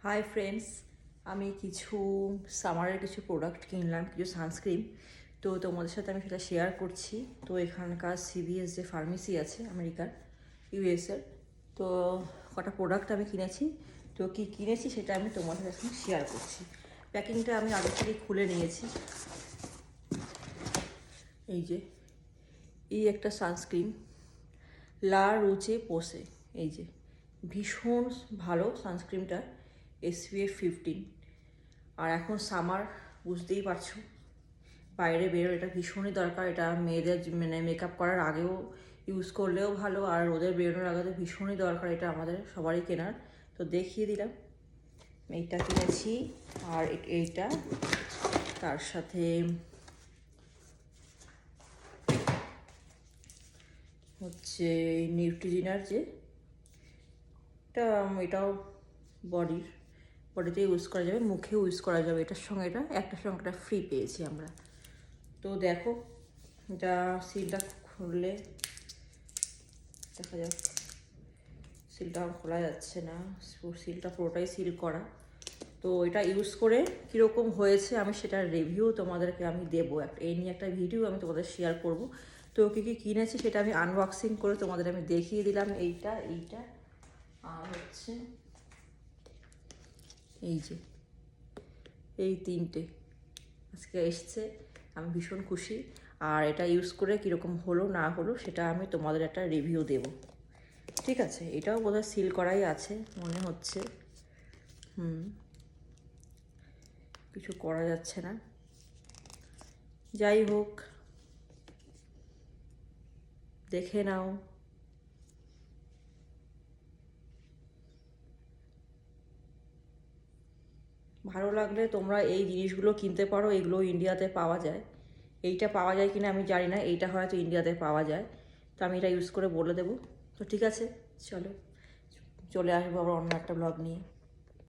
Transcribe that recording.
Hi friends, আমি কিছু সামারের কিছু প্রোডাক্ট কিনলাম, কিছু সানস্ক্রিন। তো তোমাদের সাথে আমি সেটা শেয়ার করছি। তো এখানকার সিভিএস যে ফার্মেসি আছে আমেরিকার, ইউএসের, তো কটা প্রোডাক্ট আমি কিনেছি। তো কী কিনেছি সেটা আমি তোমাদের সাথে শেয়ার করছি। প্যাকিংটা আমি আগে থেকে খুলে নিয়েছি। এই যে এই একটা সানস্ক্রিন, লা রোচে পোসে, এই যে ভীষণ ভালো সানস্ক্রিনটা, SPF 15। আর এখন সামার, বুঝতেই পারছো, বাইরে বেরো, এটা ভীষণই দরকার। এটা মেয়েদের মানে মেকআপ করার আগেও ইউজ করলেও ভালো, আর রোদের বেরোনোর আগে তো ভীষণই দরকার। এটা আমাদের সবারই কেনার। তো দেখিয়ে দিলাম, এইটা কিনেছি। আর এইটা, তার সাথে হচ্ছে নিউট্রিজিনার যে এটাও বডিতে ইউজ করা যাবে, মুখেও ইউজ করা যাবে। এটার সঙ্গে একটার সঙ্গে একটা ফ্রি পেয়েছি আমরা। তো দেখো, এটা সিলটা খুললে দেখা যাক। সিলটা খোলা যাচ্ছে না, সিলটা পুরোটাই সিল করা। তো এটা ইউজ করে কীরকম হয়েছে আমি সেটার রিভিউ তোমাদেরকে আমি দেবো। এই নিয়ে একটা ভিডিও আমি তোমাদের শেয়ার করব। তো কী কী কিনেছি সেটা আমি আনবক্সিং করে তোমাদের আমি দেখিয়ে দিলাম। এইটা আর হচ্ছে এই যে এই তিনটে আজকে এসছে, আমি ভীষণ খুশি। আর এটা ইউজ করে কীরকম হলো না হলো সেটা আমি তোমাদের একটা রিভিউ দেব, ঠিক আছে? এটাও বোধহয় সিল করাই আছে মনে হচ্ছে। কিছু করা যাচ্ছে না, যাই হোক, দেখে নাও। ভালো লাগলে তোমরা এই জিনিসগুলো কিনতে পারো, এগুলো ইন্ডিয়াতে পাওয়া যায়। এইটা পাওয়া যায় কিনা আমি জানি না, এইটা হয়তো ইন্ডিয়াতে পাওয়া যায়। তো আমি এটা ইউজ করে বলে দেবো। তো ঠিক আছে, চলো, চলে আসবো আবার অন্য একটা ব্লগ নিয়ে।